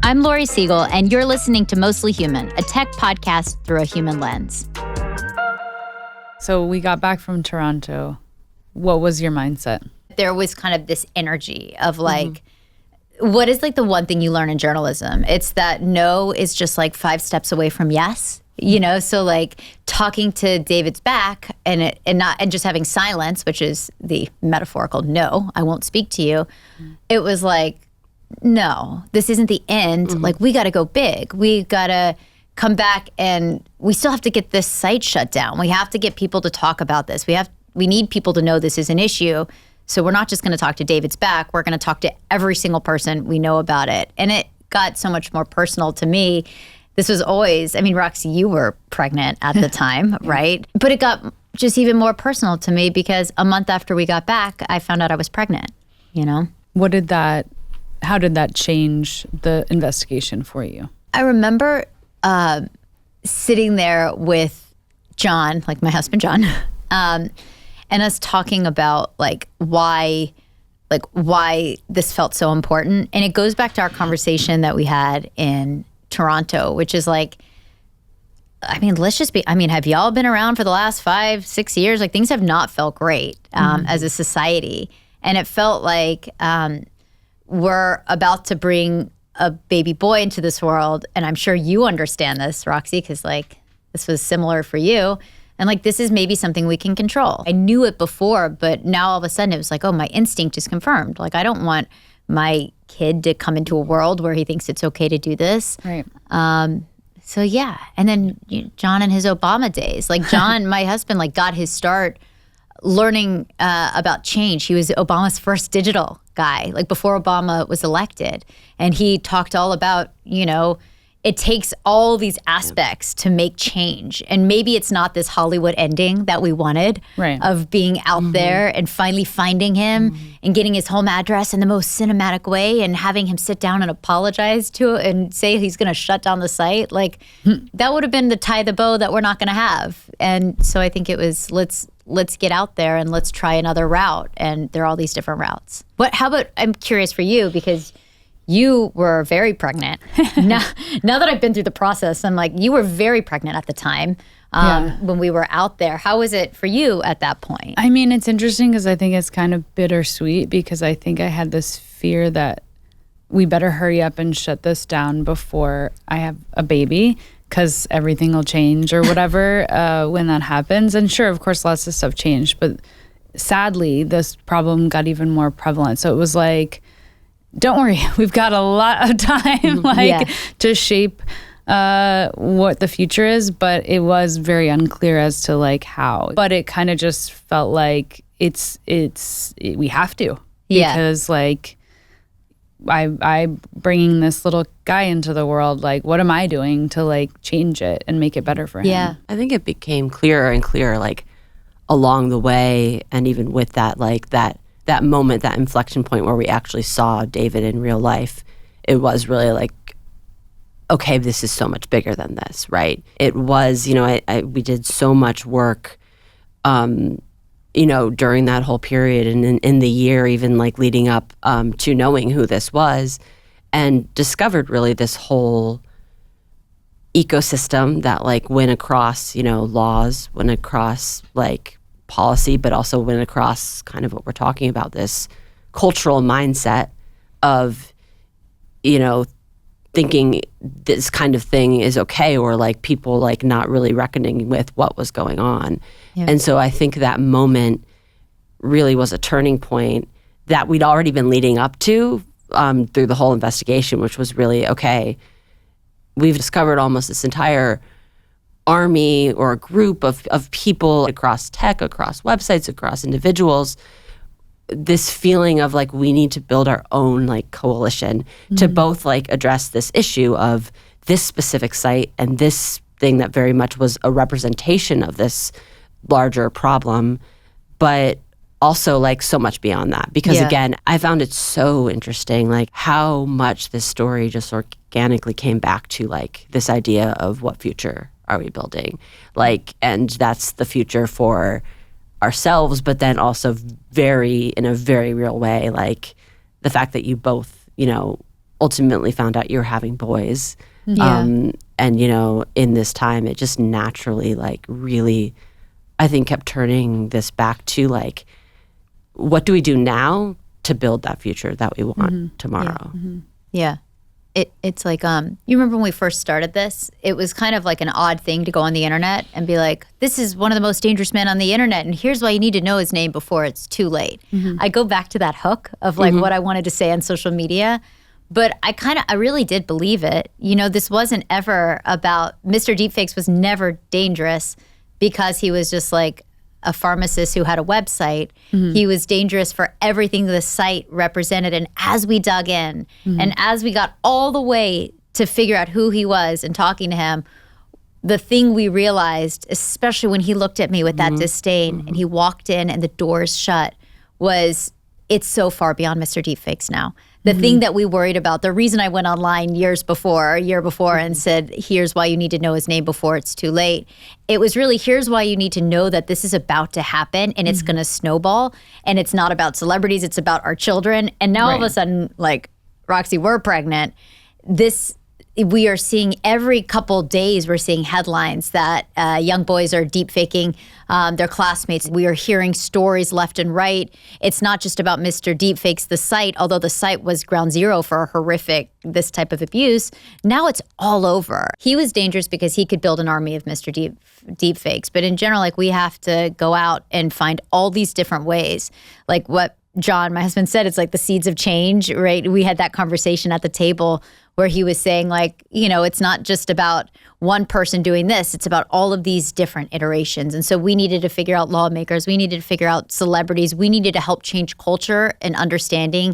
I'm Laurie Segall, and you're listening to Mostly Human, a tech podcast through a human lens. So we got back from Toronto. What was your mindset? There was kind of this energy of like, what is like the one thing you learn in journalism? It's that no is just like 5 steps away from yes. You know, so like talking to David's back and just having silence, which is the metaphorical no, I won't speak to you. It was like, no, this isn't the end. Like, we got to go big. We got to come back, and we still have to get this site shut down. We have to get people to talk about this. We need people to know this is an issue. So we're not just going to talk to David's back. We're going to talk to every single person we know about it. And it got so much more personal to me. This was always, I mean, Roxy, you were pregnant at the time, right? But it got just even more personal to me because a month after we got back, I found out I was pregnant, you know? How did that change the investigation for you? I remember sitting there with John, like my husband, John, and us talking about like why this felt so important. And it goes back to our conversation that we had in Toronto, which is like, I mean, have y'all been around for the last 5-6 years? Like, things have not felt great as a society. And it felt like we're about to bring a baby boy into this world. And I'm sure you understand this, Roxy, because like this was similar for you. And like, this is maybe something we can control. I knew it before, but now all of a sudden it was like, oh, my instinct is confirmed. Like, I don't want my kid to come into a world where he thinks it's okay to do this. Right. So yeah. And then John and his Obama days. Like John, my husband, like got his start learning about change. He was Obama's first digital guy, like before Obama was elected. And he talked all about, you know, it takes all these aspects to make change. And maybe it's not this Hollywood ending that we wanted of being out there and finally finding him and getting his home address in the most cinematic way and having him sit down and apologize to it and say he's going to shut down the site. Like that would have been the tie the bow that we're not going to have. And so I think it was, let's get out there and let's try another route. And there are all these different routes. How about, I'm curious for you, because you were very pregnant. now that I've been through the process, I'm like, you were very pregnant at the time when we were out there. How was it for you at that point? I mean, it's interesting because I think it's kind of bittersweet because I think I had this fear that we better hurry up and shut this down before I have a baby because everything will change or whatever when that happens. And sure, of course, lots of stuff changed. But sadly, this problem got even more prevalent. So it was like, don't worry, we've got a lot of time to shape what the future is, but it was very unclear as to like how. But it kind of just felt like we have to. Because like I bringing this little guy into the world, like what am I doing to like change it and make it better for him? Yeah, I think it became clearer and clearer like along the way, and even with that, like that moment, that inflection point where we actually saw David in real life, it was really like, okay, this is so much bigger than this, right? It was, you know, we did so much work, you know, during that whole period and in the year, even like leading up to knowing who this was, and discovered really this whole ecosystem that like went across, you know, laws, went across like policy, but also went across kind of what we're talking about, this cultural mindset of, you know, thinking this kind of thing is okay, or like people like not really reckoning with what was going on. Yeah. And so I think that moment really was a turning point that we'd already been leading up to through the whole investigation, which was really, okay, we've discovered almost this entire army or a group of people across tech, across websites, across individuals, this feeling of like we need to build our own like coalition to both like address this issue of this specific site and this thing that very much was a representation of this larger problem, but also like so much beyond that. Because again, I found it so interesting like how much this story just organically came back to like this idea of what future are we building? Like, and that's the future for ourselves, but then also in a very real way, like the fact that you both, you know, ultimately found out you were having boys. Yeah. And, you know, in this time, it just naturally, like, really, I think, kept turning this back to, like, what do we do now to build that future that we want tomorrow? Yeah. It's like, you remember when we first started this? It was kind of like an odd thing to go on the internet and be like, this is one of the most dangerous men on the internet, and here's why you need to know his name before it's too late. I go back to that hook of like what I wanted to say on social media, but I really did believe it. You know, this wasn't ever about, Mr. Deepfakes was never dangerous because he was just like a pharmacist who had a website. He was dangerous for everything the site represented. And as we dug in and as we got all the way to figure out who he was and talking to him, the thing we realized, especially when he looked at me with that disdain and he walked in and the doors shut, was it's so far beyond Mr. Deepfakes now. The thing that we worried about, the reason I went online a year before and said, here's why you need to know his name before it's too late. It was really, here's why you need to know that this is about to happen and it's going to snowball. And it's not about celebrities, it's about our children. And now all of a sudden, like, Roxy, we're pregnant. We are seeing every couple days, we're seeing headlines that young boys are deep faking their classmates. We are hearing stories left and right. It's not just about Mr. Deepfakes, the site, although the site was ground zero for horrific, this type of abuse. Now it's all over. He was dangerous because he could build an army of Mr. Deepfakes. But in general, like, we have to go out and find all these different ways. Like what John, my husband, said, it's like the seeds of change, right? We had that conversation at the table where he was saying, like, you know, it's not just about one person doing this, it's about all of these different iterations. And so we needed to figure out lawmakers, we needed to figure out celebrities, we needed to help change culture and understanding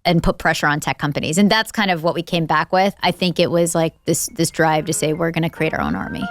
and put pressure on tech companies. And that's kind of what we came back with. I think it was like this drive to say we're going to create our own army.